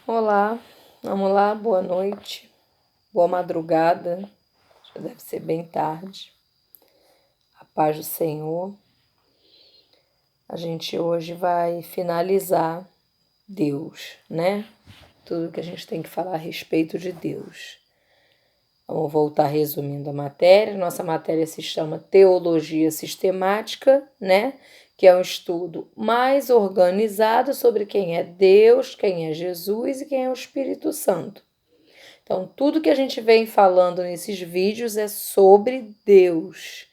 Olá, vamos lá, boa noite, boa madrugada, já deve ser bem tarde. A paz do Senhor. A gente hoje vai finalizar Deus, né? Tudo que a gente tem que falar a respeito de Deus. Vamos voltar resumindo a matéria. Nossa matéria se chama Teologia Sistemática, né? Que é um estudo mais organizado sobre quem é Deus, quem é Jesus e quem é o Espírito Santo. Então, tudo que a gente vem falando nesses vídeos é sobre Deus.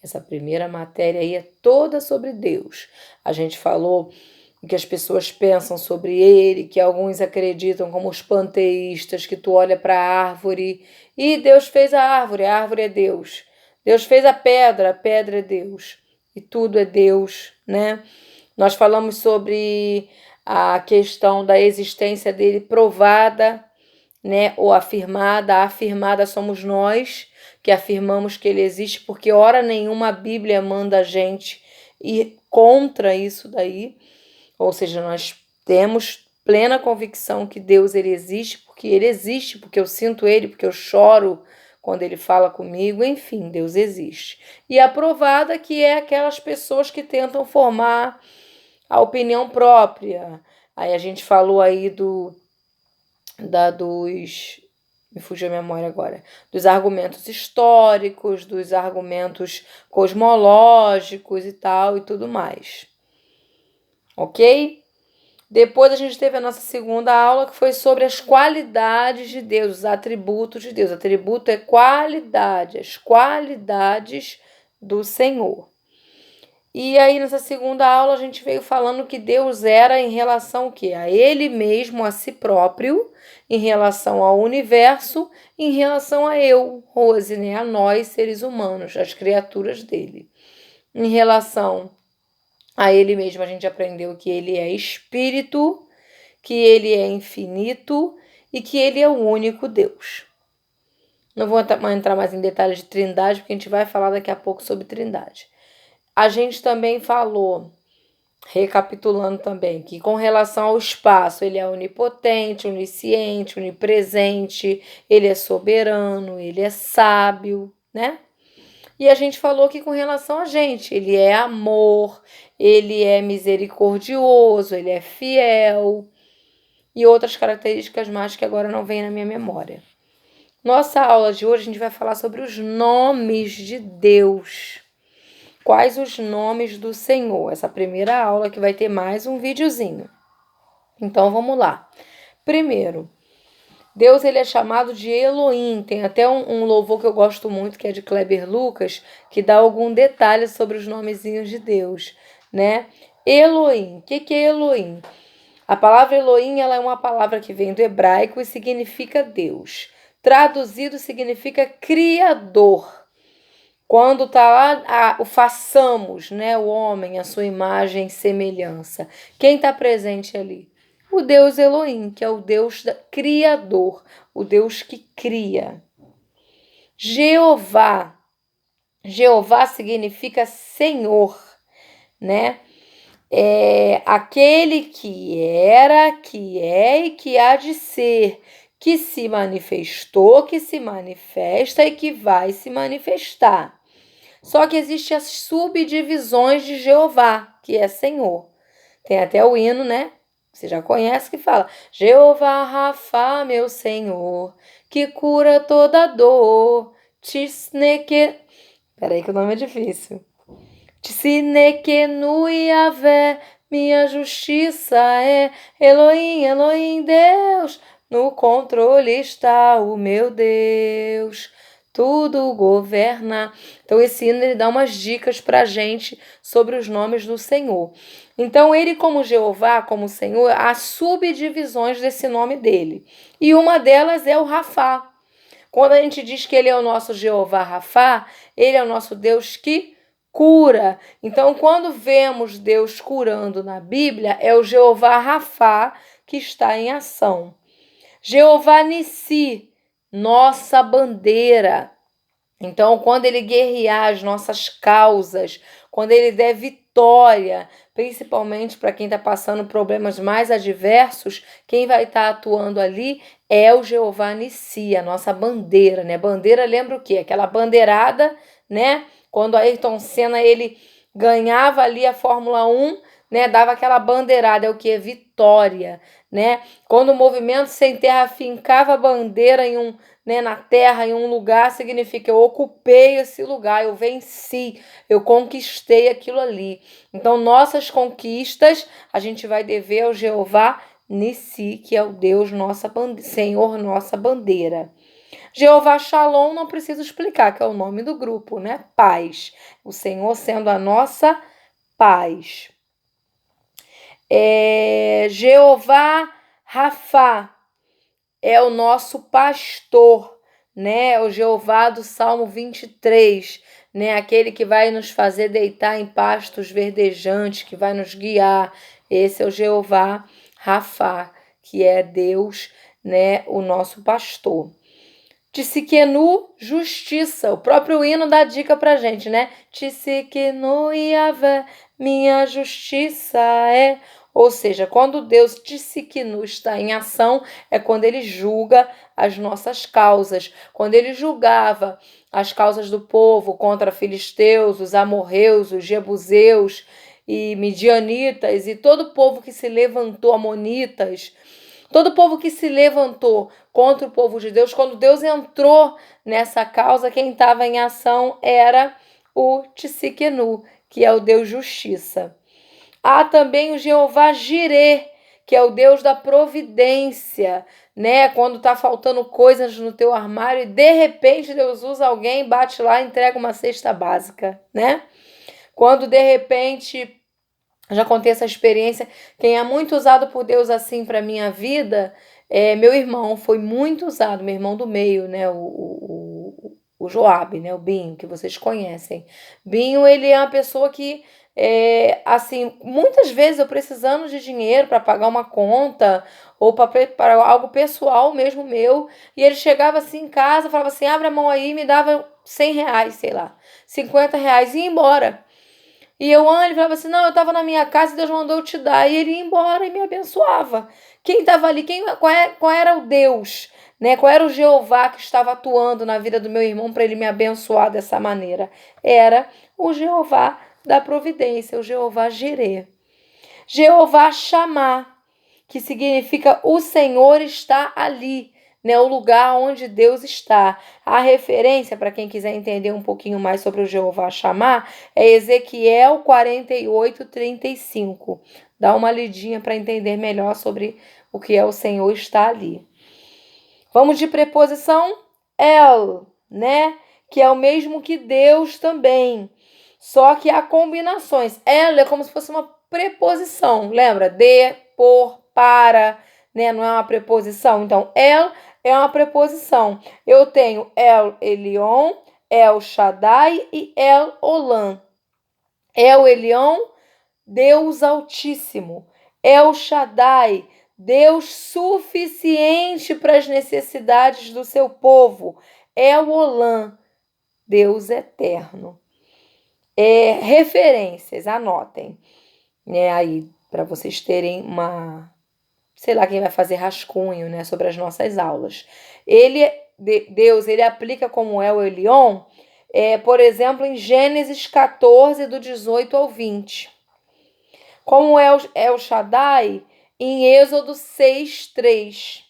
Essa primeira matéria aí é toda sobre Deus. A gente falou o que as pessoas pensam sobre ele, que alguns acreditam como os panteístas, que tu olha para a árvore e Deus fez a árvore é Deus. Deus fez a pedra é Deus. E tudo é Deus, né? Nós falamos sobre a questão da existência dele provada, né, ou afirmada. A afirmada somos nós, que afirmamos que ele existe, porque hora nenhuma a Bíblia manda a gente ir contra isso daí. Ou seja, nós temos plena convicção que Deus ele existe, porque eu sinto ele, porque eu choro quando ele fala comigo, enfim, Deus existe. E a provada que é aquelas pessoas que tentam formar a opinião própria. Aí a gente falou aí dos. Me fugiu a memória agora. Dos argumentos históricos, dos argumentos cosmológicos e tal e tudo mais. Ok? Depois a gente teve a nossa segunda aula, que foi sobre as qualidades de Deus, os atributos de Deus. Atributo é qualidade, as qualidades do Senhor. E aí, nessa segunda aula, a gente veio falando que Deus era em relação ao quê? A Ele mesmo, a si próprio, em relação ao universo, em relação a eu, Rose, né? A nós, seres humanos, as criaturas dele. Em relação a Ele mesmo, a gente aprendeu que Ele é espírito, que Ele é infinito e que Ele é o único Deus. Não vou entrar mais em detalhes de trindade, porque a gente vai falar daqui a pouco sobre trindade. A gente também falou, recapitulando também, que com relação ao espaço, ele é onipotente, onisciente, onipresente, ele é soberano, ele é sábio, né? E a gente falou que com relação a gente, ele é amor, ele é misericordioso, ele é fiel e outras características mais que agora não vêm na minha memória. Nossa aula de hoje a gente vai falar sobre os nomes de Deus. Quais os nomes do Senhor? Essa primeira aula que vai ter mais um videozinho. Então vamos lá. Primeiro, Deus ele é chamado de Elohim. Tem até um louvor que eu gosto muito, que é de Kleber Lucas, que dá algum detalhe sobre os nomezinhos de Deus, né? Elohim. O que é Elohim? A palavra Elohim ela é uma palavra que vem do hebraico e significa Deus. Traduzido significa Criador. Quando está lá, o façamos, né, o homem, a sua imagem e semelhança. Quem está presente ali? O Deus Elohim, que é o Deus criador, o Deus que cria. Jeová. Jeová significa Senhor, né? É aquele que era, que é e que há de ser, que se manifestou, que se manifesta e que vai se manifestar. Só que existem as subdivisões de Jeová, que é Senhor. Tem até o hino, né? Você já conhece que fala: Jeová Rafa, meu Senhor, que cura toda dor. Tisneke. Peraí que o nome é difícil. Tisnekenu Yahvé, minha justiça é. Elohim, Elohim, Deus, no controle está o meu Deus. Tudo governa. Então, esse hino ele dá umas dicas para a gente sobre os nomes do Senhor. Então, ele, como Jeová, como Senhor, há subdivisões desse nome dele. E uma delas é o Rafá. Quando a gente diz que ele é o nosso Jeová Rafá, ele é o nosso Deus que cura. Então, quando vemos Deus curando na Bíblia, é o Jeová Rafá que está em ação. Jeová Nissi, nossa bandeira. Então, quando ele guerrear as nossas causas, quando ele der vitória principalmente para quem está passando problemas mais adversos, quem vai estar atuando ali é o Jeová Nissi, a nossa bandeira, né? Bandeira lembra o quê? Aquela bandeirada, né? Quando Ayrton Senna ele ganhava ali a Fórmula 1, né? Dava aquela bandeirada, é o que? Vitória, né? Quando o movimento sem terra fincava a bandeira em um, né, na terra, em um lugar, significa eu ocupei esse lugar, eu venci, eu conquistei aquilo ali. Então, nossas conquistas a gente vai dever ao Jeová Nissi, que é o Deus, Senhor, nossa bandeira. Jeová Shalom, não preciso explicar, que é o nome do grupo, né? Paz. O Senhor sendo a nossa paz. Jeová Rafá é o nosso pastor, né? O Jeová do Salmo 23, né? Aquele que vai nos fazer deitar em pastos verdejantes, que vai nos guiar. Esse é o Jeová Rafá, que é Deus, né? O nosso pastor. Tsidkenu, justiça. O próprio hino dá dica pra gente, né? Tsidkenu Yahvé, minha justiça é. Ou seja, quando Deus Tsidkenu está em ação, é quando ele julga as nossas causas. Quando ele julgava as causas do povo contra filisteus, os amorreus, os jebuseus e midianitas e todo o povo que se levantou, amonitas, todo o povo que se levantou contra o povo de Deus, quando Deus entrou nessa causa, quem estava em ação era o Tsidkenu, que é o Deus justiça. Há também o Jeová Jireh, que é o Deus da providência, né? Quando tá faltando coisas no teu armário e de repente Deus usa alguém, bate lá e entrega uma cesta básica, né? Quando de repente já contei essa experiência. Quem é muito usado por Deus assim para minha vida é meu irmão. Foi muito usado, meu irmão do meio, né? O Joabe, né? O Binho, que vocês conhecem. Binho, ele é uma pessoa que, assim, muitas vezes eu precisando de dinheiro para pagar uma conta ou para algo pessoal mesmo meu. E ele chegava assim em casa, falava assim: abre a mão aí, me dava R$ 100, sei lá, R$ 50 e ia embora. E ele falava assim: não, eu estava na minha casa e Deus mandou eu te dar. E ele ia embora e me abençoava. Quem estava ali? Qual era o Deus? Né? Qual era o Jeová que estava atuando na vida do meu irmão para ele me abençoar dessa maneira? Era o Jeová da providência, o Jeová Jireh. Jeová Chamar, que significa o Senhor está ali, né? O lugar onde Deus está. A referência, para quem quiser entender um pouquinho mais sobre o Jeová Chamar, é Ezequiel 48:35. Dá uma lidinha para entender melhor sobre o que é o Senhor está ali. Vamos de preposição El, né? Que é o mesmo que Deus também. Só que há combinações. El é como se fosse uma preposição. Lembra? De, por, para, né? Não é uma preposição. Então, El é uma preposição. Eu tenho El Elyon, El Shaddai e El Olam. El Elyon, Deus Altíssimo. El Shaddai, Deus suficiente para as necessidades do seu povo. El Olam, Deus eterno. Referências, anotem, né, aí para vocês terem uma, sei lá, quem vai fazer rascunho, né, sobre as nossas aulas. Deus, ele aplica como El Elyon, por exemplo, em Gênesis 14, do 18 ao 20. Como El Shaddai, em Êxodo 6, 3.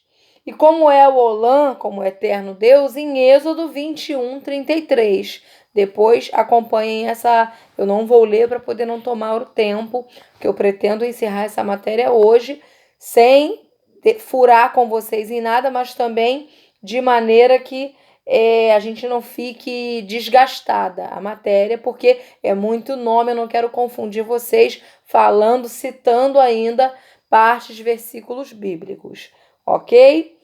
E como é o Olam, como o eterno Deus, em Êxodo 21, 33. Depois acompanhem essa. Eu não vou ler para poder não tomar o tempo, porque eu pretendo encerrar essa matéria hoje, sem furar com vocês em nada, mas também de maneira que a gente não fique desgastada a matéria, porque é muito nome, eu não quero confundir vocês falando, citando ainda partes de versículos bíblicos, ok?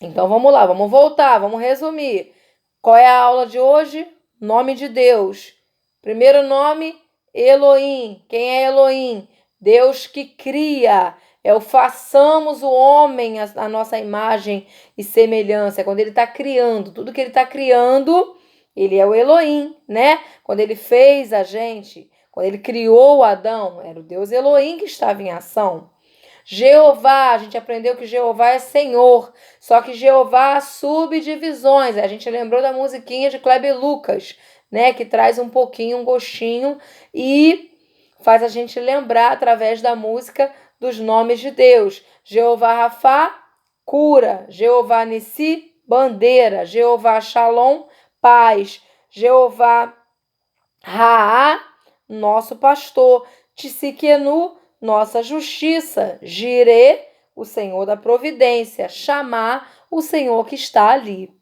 Então vamos lá, vamos voltar, vamos resumir. Qual é a aula de hoje? Nome de Deus. Primeiro nome, Elohim. Quem é Elohim? Deus que cria. É o façamos o homem a nossa imagem e semelhança. É quando ele está criando. Tudo que ele está criando, ele é o Elohim, né? Quando ele fez a gente, Quando ele criou Adão, era o Deus Elohim que estava em ação. Jeová, a gente aprendeu que Jeová é Senhor, só que Jeová há subdivisões. A gente lembrou da musiquinha de Kleber Lucas, né, que traz um pouquinho, um gostinho e faz a gente lembrar através da música dos nomes de Deus. Jeová Rafá, cura. Jeová Nissi, bandeira. Jeová Shalom, paz. Jeová Raá, nosso pastor. Tsiquenu, nossa justiça. Jirê, o Senhor da providência. Chamar, o Senhor que está ali.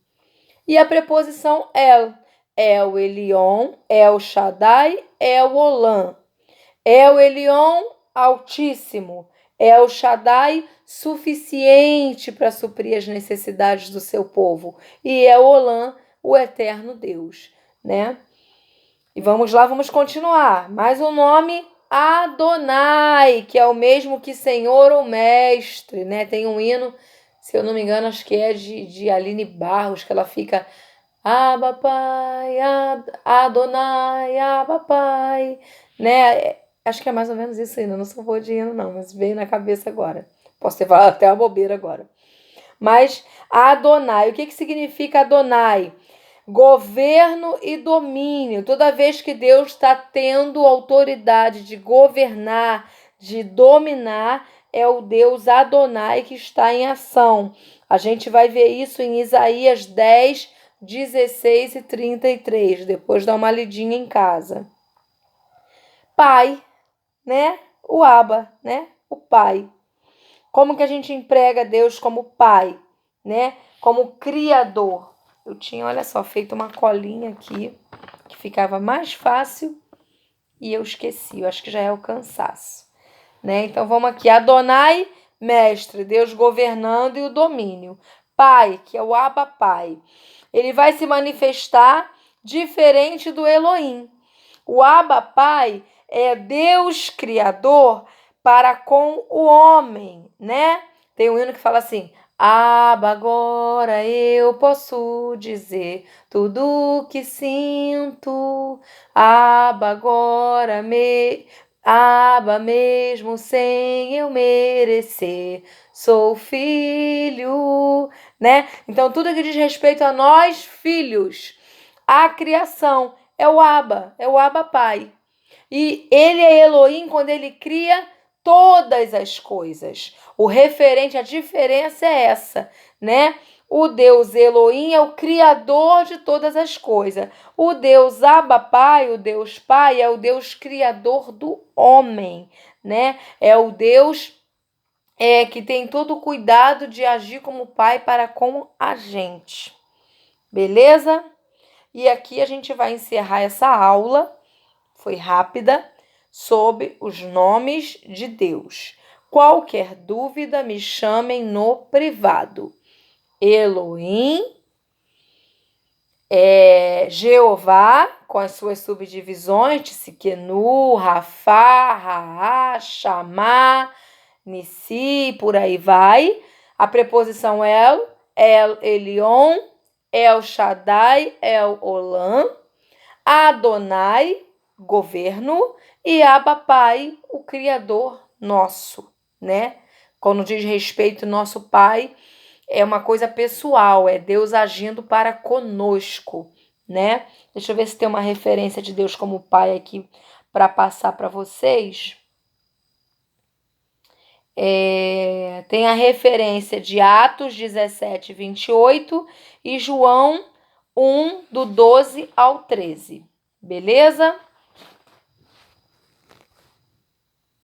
E a preposição El Elyon, El Shaddai, El Olam. El Elyon, altíssimo. El Shaddai, suficiente para suprir as necessidades do seu povo. E El Olam, o eterno Deus, né? E vamos lá, vamos continuar. Mais um nome, Adonai, que é o mesmo que Senhor ou Mestre, né? Tem um hino, se eu não me engano, acho que é de Aline Barros, que ela fica Abba Pai, Adonai, Abba Pai, né? Acho que é mais ou menos isso ainda, não sou boa de hino não, mas veio na cabeça agora. Posso ter falado até uma bobeira agora. Mas Adonai, o que significa Adonai? Governo e domínio. Toda vez que Deus está tendo autoridade de governar, de dominar, é o Deus Adonai que está em ação. A gente vai ver isso em Isaías 10, 16 e 33. Depois dá uma lidinha em casa. Pai, né? O Abba, né? O Pai. Como que a gente emprega Deus como Pai, né? Como Criador. Eu tinha, olha só, feito uma colinha aqui, que ficava mais fácil e eu esqueci. Eu acho que já é o cansaço, né? Então, vamos aqui. Adonai, mestre, Deus governando e o domínio. Pai, que é o Abba Pai. Ele vai se manifestar diferente do Elohim. O Abba Pai é Deus Criador para com o homem, né? Tem um hino que fala assim: Abba, agora eu posso dizer tudo o que sinto. Abba, agora Abba, mesmo sem eu merecer, sou filho, né? Então, tudo que diz respeito a nós, filhos, a criação, é o Abba Pai. E ele é Elohim quando ele cria todas as coisas. O referente, a diferença é essa, né? O Deus Elohim é o criador de todas as coisas. O Deus Abba Pai, o Deus Pai, é o Deus criador do homem, né? É o Deus que tem todo o cuidado de agir como pai para com a gente. Beleza? E aqui a gente vai encerrar essa aula, foi rápida, sobre os nomes de Deus. Qualquer dúvida, me chamem no privado. Elohim, Jeová, com as suas subdivisões, Tsiquenu, Rafá, Raá, Chamá, Nissi, por aí vai. A preposição El Elyon, El Shaddai, El Olam, Adonai, governo, e Abba Pai, o Criador nosso, né? Quando diz respeito nosso Pai, é uma coisa pessoal, é Deus agindo para conosco, né? Deixa eu ver se tem uma referência de Deus como Pai aqui para passar para vocês. Tem a referência de Atos 17, 28 e João 1, do 12 ao 13. Beleza?